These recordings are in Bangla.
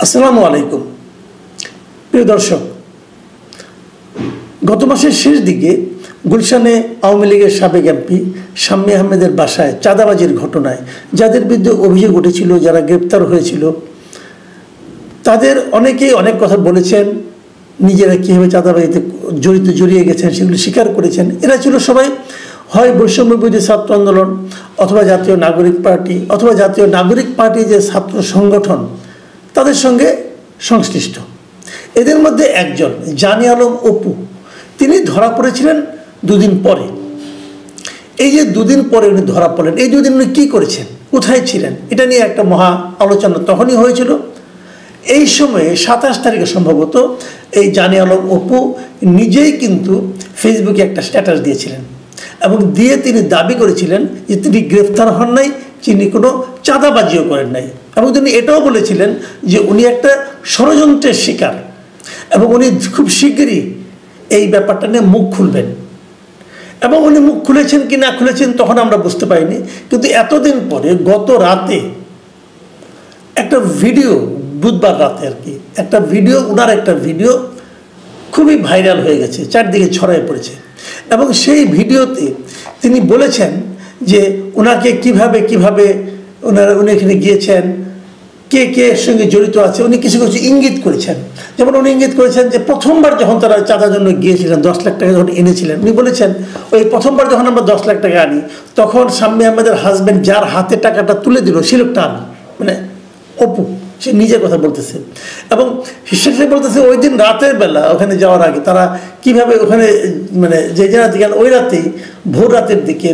আসসালামু আলাইকুম প্রিয় দর্শক, গত মাসের শেষ দিকে গুলশানে আওয়ামী লীগের সাবেক এমপি শাম্মী আহমেদের বাসায় চাঁদাবাজির ঘটনায় যাদের বিরুদ্ধে অভিযোগ উঠেছিল, যারা গ্রেপ্তার হয়েছিল, তাদের অনেকেই অনেক কথা বলেছেন। নিজেরা কীভাবে চাঁদাবাজিতে জড়িয়ে গেছেন সেগুলো স্বীকার করেছেন। এরা ছিল সবাই হয় বৈষম্য বিরোধী ছাত্র আন্দোলন অথবা জাতীয় নাগরিক পার্টি অথবা জাতীয় নাগরিক পার্টি যে ছাত্র সংগঠন তাদের সঙ্গে সংশ্লিষ্ট। এদের মধ্যে একজন জানি আলম অপু, তিনি ধরা পড়েছিলেন দুদিন পরে। এই যে দুদিন পরে উনি ধরা পড়লেন, এই দুদিন উনি কী করেছেন, কোথায় ছিলেন, এটা নিয়ে একটা মহা আলোচনা তখনই হয়েছিল। এই সময়ে 27 তারিখে সম্ভবত এই জানি আলম অপু নিজেই কিন্তু ফেসবুকে একটা স্ট্যাটাস দিয়েছিলেন এবং দিয়ে তিনি দাবি করেছিলেন যে তিনি গ্রেফতার হন নাই, তিনি কোনো চাঁদাবাজিও করেন নাই, এবং তিনি এটাও বলেছিলেন যে উনি একটা ষড়যন্ত্রের শিকার এবং উনি খুব শিগগিরই এই ব্যাপারটা নিয়ে মুখ খুলবেন। এবং উনি মুখ খুলেছেন কি না খুলেছেন তখন আমরা বুঝতে পারিনি, কিন্তু এতদিন পরে গত রাতে একটা ভিডিও, বুধবার রাতে আর কি, একটা ভিডিও, ওনার একটা ভিডিও খুবই ভাইরাল হয়ে গেছে, চারদিকে ছড়ায় পড়েছে। এবং সেই ভিডিওতে তিনি বলেছেন যে ওনাকে কিভাবে উনি এখানে গিয়েছেন, কে এর সঙ্গে জড়িত আছে, উনি কিছু ইঙ্গিত করেছেন। যেমন উনি ইঙ্গিত করেছেন যে প্রথমবার যখন তারা চাঁদার জন্য গিয়েছিলেন, 10 লাখ টাকা যখন এনেছিলেন, উনি বলেছেন ওই প্রথমবার যখন আমরা 10 লাখ টাকা আনি তখন শাম্মী আহমেদের হাজব্যান্ড যার হাতে টাকাটা তুলে দিল সে লোকটা আমি, মানে অপু, সে নিজের কথা বলতেছে। এবং সে বলতেছে ওই দিন রাতের বেলা ওখানে যাওয়ার আগে তারা কিভাবে ওখানে, মানে যে রাতে গেল ওই রাতেই ভোর রাতের দিকে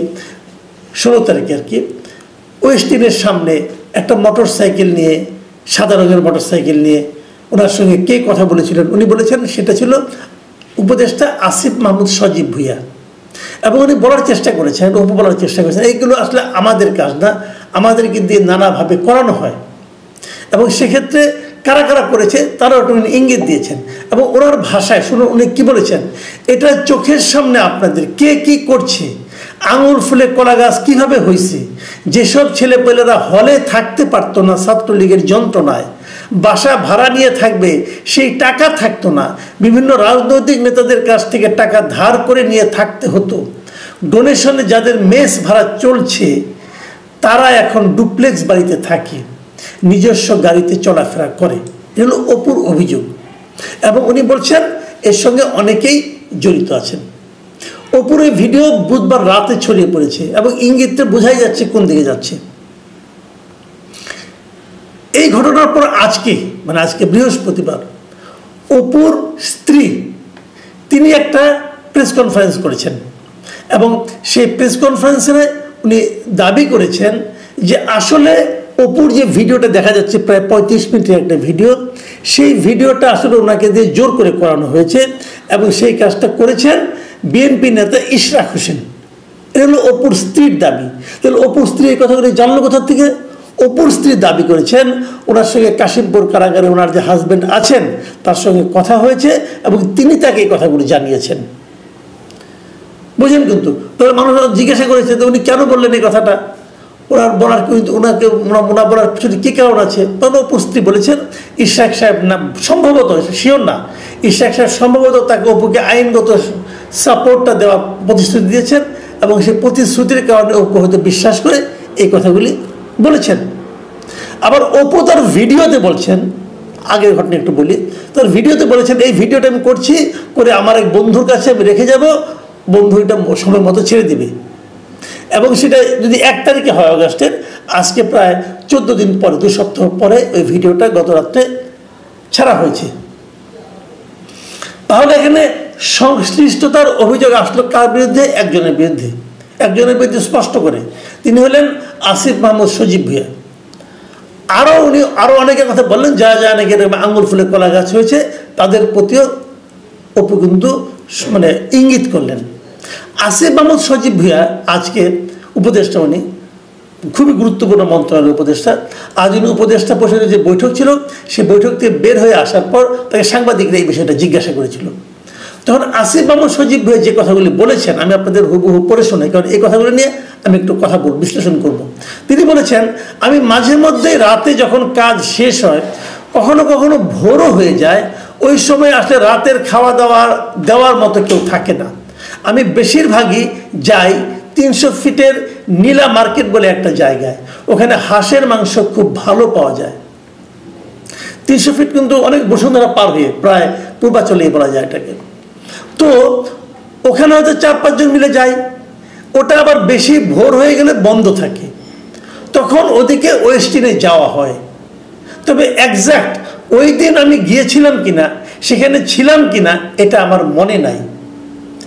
16 তারিখে আর কি, ওয়েস্টিনের সামনে একটা মোটর সাইকেল নিয়ে, সাদা রঙের মোটর সাইকেল নিয়ে ওনার সঙ্গে কে কথা বলেছিলেন, উনি বলেছেন সেটা ছিল উপদেষ্টা আসিফ মাহমুদ সজীব ভুইয়া। এবং উনি বলার চেষ্টা করেছেন, অপু বলার চেষ্টা করেছেন এইগুলো আসলে আমাদের কাজ না, আমাদেরকে দিয়ে নানাভাবে করানো হয়। এবং সেক্ষেত্রে কারা কারা করেছে তারাও একটু ইঙ্গিত দিয়েছেন। এবং ওনার ভাষায় শুনুন উনি কী বলেছেন, এটা চোখের সামনে আপনাদের কে কী করছে, আঙুল ফুলে কলা গাছ কীভাবে হয়েছে, যেসব ছেলেপেলেরা হলে থাকতে পারতো না ছাত্রলীগের যন্ত্রণায়, বাসা ভাড়া নিয়ে থাকবে সেই টাকা থাকতো না, বিভিন্ন রাজনৈতিক নেতাদের কাছ থেকে টাকা ধার করে নিয়ে থাকতে হতো, ডোনেশনে যাদের মেস ভাড়া চলছে তারা এখন ডুপ্লেক্স বাড়িতে থাকে, নিজস্ব গাড়িতে চলাফেরা করে। এগুলো অপুর অভিযোগ। এবং উনি বলছেন এর সঙ্গে অনেকেই জড়িত আছেন। অপুর এই ভিডিও বুধবার রাতে ছড়িয়ে পড়েছে এবং ইঙ্গিতে বোঝাই যাচ্ছে কোন দিকে যাচ্ছে। এই ঘটনার পর আজকে বৃহস্পতিবার অপুর স্ত্রী তিনি একটা প্রেস কনফারেন্স করেছেন এবং সেই প্রেস কনফারেন্সে উনি দাবি করেছেন যে আসলে অপুর যে ভিডিওটা দেখা যাচ্ছে প্রায় 35 মিনিটের একটা ভিডিও, সেই ভিডিওটা আসলে ওনাকে দিয়ে জোর করে করানো হয়েছে এবং সেই কাজটা করেছেন বিএনপি নেতা ইশরাক হোসেন। এটা হলো অপুর স্ত্রীর দাবি। তাহলে অপুর স্ত্রী এই কথাগুলি জানলো কোথা থেকে? অপুর স্ত্রী দাবি করেছেন ওনার সঙ্গে কাশিমপুর কারাগারে ওনার যে হাজব্যান্ড আছেন তার সঙ্গে কথা হয়েছে এবং তিনি তাকে এই কথাগুলি জানিয়েছেন। বুঝেন? কিন্তু তাহলে মানুষ জিজ্ঞাসা করেছে যে উনি কেন বললেন এই কথাটা, ওনার বলার ওনার বলার পিছনে কী কারণ আছে? তখন অপুর স্ত্রী বলেছেন ইশরাক সাহেব না, সম্ভবত শিওর না, ইশরাক সাহেব সম্ভবত তাকে অপুকে আইনগত সাপোর্টটা দেওয়ার প্রতিশ্রুতি দিয়েছেন এবং সেই প্রতিশ্রুতির কারণে অপু হয়তো বিশ্বাস করে এই কথাগুলি বলেছেন। আবার অপু তার ভিডিওতে বলছেন, আগের ঘটনা একটু বলি, তার ভিডিওতে বলেছেন এই ভিডিওটা আমি করছি করে আমার এক বন্ধুর কাছে আমি রেখে যাব, বন্ধু এটা সময় মতো ছেড়ে দিবে। এবং সেটা যদি 1 তারিখে হয় অগাস্টের, আজকে প্রায় 14 দিন পরে, 2 সপ্তাহ পরে ওই ভিডিওটা গত রাত্রে ছাড়া হয়েছে। তাহলে এখানে সংশ্লিষ্টতার অভিযোগ আসলো কার বিরুদ্ধে? একজনের বিরুদ্ধে স্পষ্ট করে। তিনি হলেন আসিফ মাহমুদ সজীব ভুইয়া। আরও অনেকের কথা বললেন, যা অনেকের আঙুল ফুলে কলা গাছ হয়েছে তাদের প্রতিও অপু কিন্তু মানে ইঙ্গিত করলেন। আসিফ মাহমুদ সজীব ভুইয়া আজকে উপদেষ্টা, উনি খুবই গুরুত্বপূর্ণ মন্ত্রণালয়ের উপদেষ্টা। আজ উনি উপদেষ্টা পরিষদের যে বৈঠক ছিল সেই বৈঠক থেকে বের হয়ে আসার পর তাকে সাংবাদিকরা এই বিষয়টা জিজ্ঞাসা করেছিল। তখন আসিফ মাহমুদ সজীব ভুইয়া যে কথাগুলি বলেছেন আমি আপনাদের হুবহু পড়ে শোনাই, কারণ এই কথাগুলি নিয়ে আমি একটু কথা বিশ্লেষণ করব। তিনি বলেছেন, আমি মাঝে মধ্যে রাতে যখন কাজ শেষ হয় কখনো কখনো ভোরও হয়ে যায়। ওই সময় আসলে রাতের খাওয়া দাওয়া দেওয়ার মতো কেউ থাকে না। আমি বেশিরভাগই যাই 300 ফিটের নীলা মার্কেট বলে একটা জায়গায়, ওখানে হাঁসের মাংস খুব ভালো পাওয়া যায়। 300 ফিট কিন্তু অনেক বসুন্ধরা পার হয়ে প্রায় পূর্বাচলেই বলা যায় এটাকে। তো ওখানে হয়তো 4-5 জন মিলে যাই। ওটা আবার বেশি ভোর হয়ে গেলে বন্ধ থাকে, তখন ওদিকে ওয়েস্টিনে যাওয়া হয়। তবে এক্স্যাক্ট ওই দিন আমি গিয়েছিলাম কিনা, সেখানে ছিলাম কিনা, এটা আমার মনে নাই।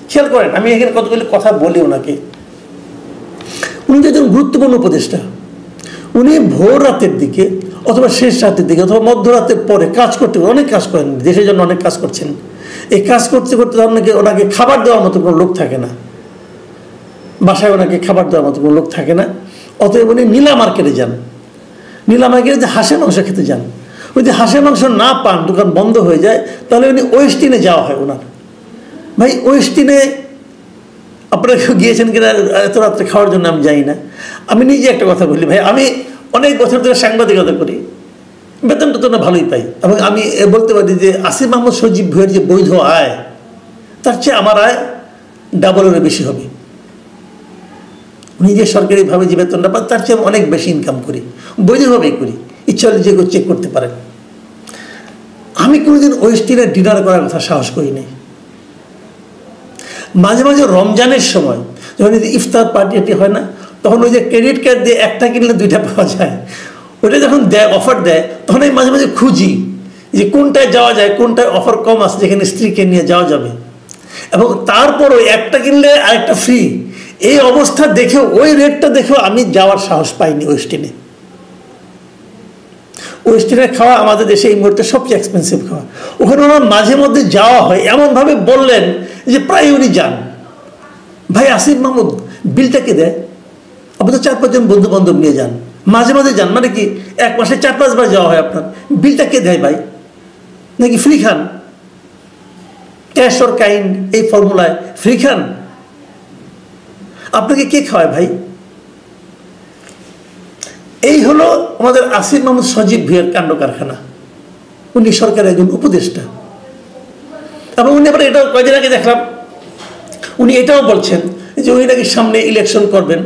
খেয়াল করেন, আমি এখানে কতগুলি কথা বলি ওনাকে। উনি একজন গুরুত্বপূর্ণ উপদেষ্টা। উনি ভোর রাতের দিকে অথবা শেষ রাতের দিকে অথবা মধ্যরাতের পরে কাজ করতে, অনেক কাজ করেন, দেশের জন্য অনেক কাজ করছেন। এই কাজ করতে করতে ওনাকে খাবার দেওয়ার মতো কোনো লোক থাকে না, বাসায় ওনাকে খাবার দেওয়ার মতো কোনো লোক থাকে না। অতএব উনি নীলা মার্কেটে যান। নীলা মার্কেটে যে হাঁসের মাংস খেতে যান, ওই যে হাঁসের মাংস না পান, দোকান বন্ধ হয়ে যায়, তাহলে উনি ওয়েস্টিনে যাওয়া হয় ওনার। ভাই ওয়েস্টিনে আপনারা কেউ গিয়েছেন কিনা এত রাত্রে খাওয়ার জন্য আমি যাই না। আমি নিজে একটা কথা বলি ভাই, আমি অনেক বছর ধরে সাংবাদিকতা করি, বেতনটা তো না ভালোই পাই। এবং আমি বলতে পারি যে আসিফ মাহমুদ সজীব ভুঁইয়ার যে বৈধ আয়, তার চেয়ে আমার আয় ডাবলেরও বেশি হবে। উনি যে সরকারিভাবে যে বেতনটা পান, তার চেয়ে অনেক বেশি ইনকাম করি, বৈধভাবেই করি। ইচ্ছা হলে যে চেক করতে পারেন। আমি কোনোদিন ওয়েস্টিনে ডিনার করার কথা সাহস করি নাই। মাঝে মাঝে রমজানের সময় যখন ইফতার পার্টি হয় না, তখন ওই যে ক্রেডিট কার্ড দিয়ে একটা কিনলে 2টা পাওয়া যায়, ওটা যখন দেয়, অফার দেয়, তখন আমি মাঝে মাঝে খুঁজি যে কোনটায় যাওয়া যায়, কোনটায় অফার কম আছে, যেখানে স্ত্রীকে নিয়ে যাওয়া যাবে। এবং তারপরও একটা কিনলে আরেকটা ফ্রি, এই অবস্থা দেখেও, ওই রেটটা দেখেও আমি যাওয়ার সাহস পাইনি ওয়েস্টিনে। ওয়েস্টিনের খাওয়া আমাদের দেশে এই মুহূর্তে সবচেয়ে এক্সপেন্সিভ খাওয়া। ওখানে ওনার মাঝে মধ্যে যাওয়া হয়, এমনভাবে বললেন যে প্রায় উনি যান। ভাই আসিফ মাহমুদ বিলটা কে দেয়? আপনি তো 4-5 জন বন্ধু বান্ধব নিয়ে যান, মাঝে মাঝে যান, মানে কি 1 মাসে 4-5 বার যাওয়া হয়, আপনার বিলটা কে দেয় ভাই? নাকি free Khan? Cash or kind এই ফর্মুলায় ফ্রি খান? আপনাকে কে খাওয়ায় ভাই? এই হলো আমাদের আসিফ মাহমুদ সজীব ভুঁইয়ার কাণ্ড কারখানা। উনি সরকারের একজন উপদেষ্টা। এবং উনি আবার এটাও কয়েকদিন আগে দেখলাম, উনি এটাও বলছেন যে উনি নাকি সামনে ইলেকশন করবেন,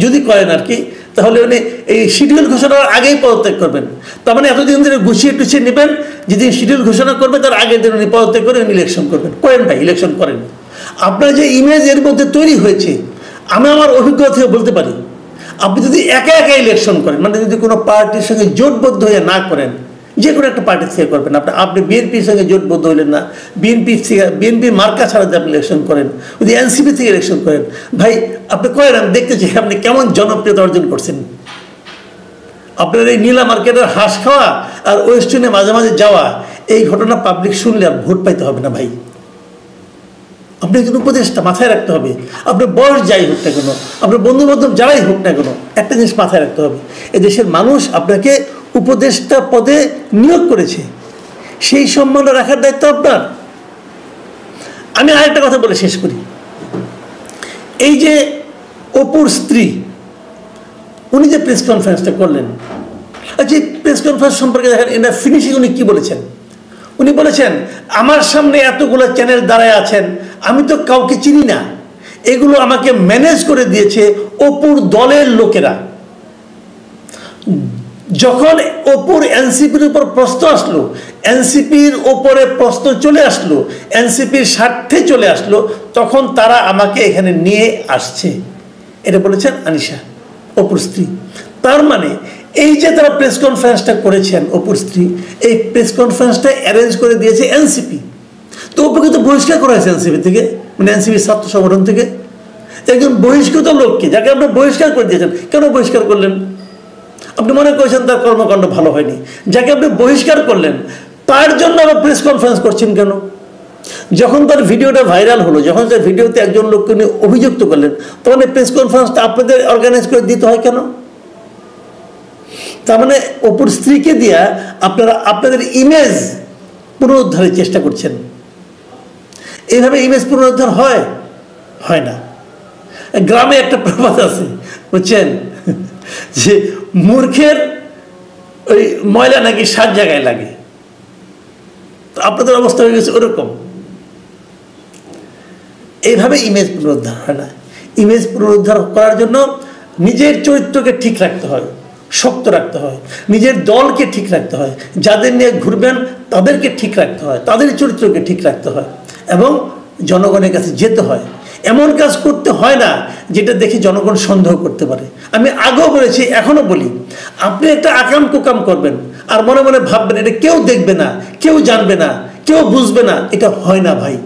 যদি করেন আর কি, তাহলে উনি এই শিডিউল ঘোষণার আগেই পদত্যাগ করবেন। তার মানে এতদিন ধরে গুছিয়ে টুছিয়ে নেবেন, যেদিন শিডিউল ঘোষণা করবে তার আগের দিন উনি পদত্যাগ করে উনি ইলেকশন করবেন। করেন ভাই, ইলেকশন করেন। আপনার যে ইমেজ এর মধ্যে তৈরি হয়েছে, আমি আমার অভিজ্ঞতা থেকে বলতে পারি, আপনি যদি একা একা ইলেকশন করেন, মানে যদি কোনো পার্টির সঙ্গে জোটবদ্ধ হয়ে না করেন, যে কোনো একটা পার্টি থেকে করবেন, আপনি বিএনপির সঙ্গে জোটবদ্ধ হইলেন না, বিএনপি মার্কা ছাড়া যদি আপনি ইলেকশন করেন, যদি এনসিপি থেকে ইলেকশন করেন, ভাই আপনি করেন, আমি দেখতে চাই আপনি কেমন জনপ্রিয়তা অর্জন করছেন। আপনার এই নীলা মার্কেটের হাঁস খাওয়া আর ওয়েস্টিনে মাঝে মাঝে যাওয়া, এই ঘটনা পাবলিক শুনলে আর ভোট পাইতে হবে না ভাই। আপনি একজন উপদেষ্টা, মাথায় রাখতে হবে। আপনার বয়স যাই হোক না কেন, আপনার বন্ধু বান্ধব যারাই হোক না কেন, একটা জিনিস মাথায় রাখতে হবে, এদেশের মানুষ আপনাকে উপদেষ্টা পদে নিয়োগ করেছে, সেই সম্মান রাখার দায়িত্ব আপনার। আমি আরেকটা কথা বলে শেষ করি। এই যে অপুর স্ত্রী, উনি যে প্রেস কনফারেন্সটা করলেন, যে প্রেস কনফারেন্স সম্পর্কে দেখেন, এটা ফিনিশিং উনি কি বলেছেন? উনি বলেছেন, আমার সামনে এতগুলো চ্যানেল দাঁড়ায় আছেন, আমি তো কাউকে চিনি না, এগুলো আমাকে ম্যানেজ করে দিয়েছে অপুর দলের লোকেরা। যখন অপুর এনসিপির উপর প্রশ্ন আসলো, এনসিপির উপরে প্রশ্ন চলে আসলো, এনসিপির স্বার্থে চলে আসলো, তখন তারা আমাকে এখানে নিয়ে আসছে। এটা বলেছেন আনিশা, অপুর স্ত্রী। তার মানে এই যে তারা প্রেস কনফারেন্সটা করেছেন অপুর স্ত্রী, এই প্রেস কনফারেন্সটা অ্যারেঞ্জ করে দিয়েছে এনসিপি। তো অপুকে তো বহিষ্কার করা হয়েছে এনসিপি থেকে, মানে এনসিপির ছাত্র সংগঠন থেকে। একজন বহিষ্কৃত লোককে, যাকে আপনি বহিষ্কার করে দিয়েছেন, কেন বহিষ্কার করলেন? আপনি মনে করেছেন তার কর্মকাণ্ড ভালো হয়নি, যাকে আপনি বহিষ্কার করলেন তার জন্য আবার প্রেস কনফারেন্স করছেন কেন? যখন তার ভিডিওটা ভাইরাল হলো, যখন তার ভিডিওতে একজন লোককে নিয়ে অভিযুক্ত করলেন, তখন এই প্রেস কনফারেন্সটা আপনাদের অর্গানাইজ করে দিতে হয় কেন? তার মানে অপুর স্ত্রীকে দিয়া আপনারা আপনাদের ইমেজ পুনরুদ্ধারের চেষ্টা করছেন। এইভাবে ইমেজ পুনরুদ্ধার হয়? হয় না। গ্রামে একটা প্রবাদ আছে, বুঝছেন, যে মূর্খের ওই ময়লা নাকি 7 জায়গায় লাগে। তো আপনাদের অবস্থা হয়ে গেছে ওরকম। এইভাবে ইমেজ পুনরুদ্ধার হয় না। ইমেজ পুনরুদ্ধার করার জন্য নিজের চরিত্রকে ঠিক রাখতে হয়, শক্ত রাখতে হয়, নিজের দলকে ঠিক রাখতে হয়, যাদের নিয়ে ঘুরবেন তাদেরকে ঠিক রাখতে হয়, তাদের চরিত্রকে ঠিক রাখতে হয় এবং জনগণের কাছে যেতে হয়। এমন কাজ করতে হয় না যেটা দেখে জনগণ সন্দেহ করতে পারে। আমি আগেও বলেছি, এখনও বলি, আপনি একটা আকাম কুকাম করবেন আর মনে মনে ভাববেন এটা কেউ দেখবে না, কেউ জানবে না, কেউ বুঝবে না, এটা হয় না ভাই।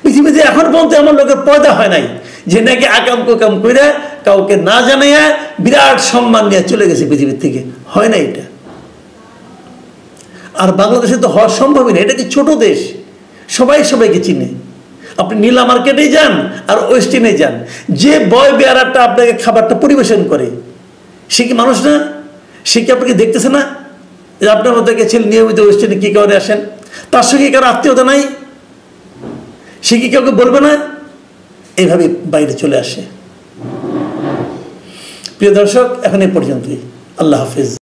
পৃথিবীতে এখন পর্যন্ত এমন লোকের পয়দা হয় নাই যে নাকি আকাম কুকাম করে কাউকে না জানাইয়া বিরাট সম্মান নিয়ে চলে গেছে পৃথিবীর থেকে, হয় না এটা। আর বাংলাদেশে তো হওয়া সম্ভবই না, এটা কি ছোট দেশ, সবাই সবাইকে চিনে। আপনি নীলা মার্কেটে যান আর ওয়েস্টিনে যান, যে বয় বেয়ারাটা আপনাকে খাবারটা পরিবেশন করে সে কি মানুষ না? সে কি আপনাকে দেখতেছে না যে আপনার মধ্যে গেছেন নিয়মিত ওয়েস্টিনে কী কারণে আসেন? তার সঙ্গে কারো আত্মীয়তা নাই, সে কি কাউকে বলবে না? এইভাবে বাইরে চলে আসে। প্রিয় দর্শক, এখন এই পর্যন্তই। আল্লাহ হাফিজ।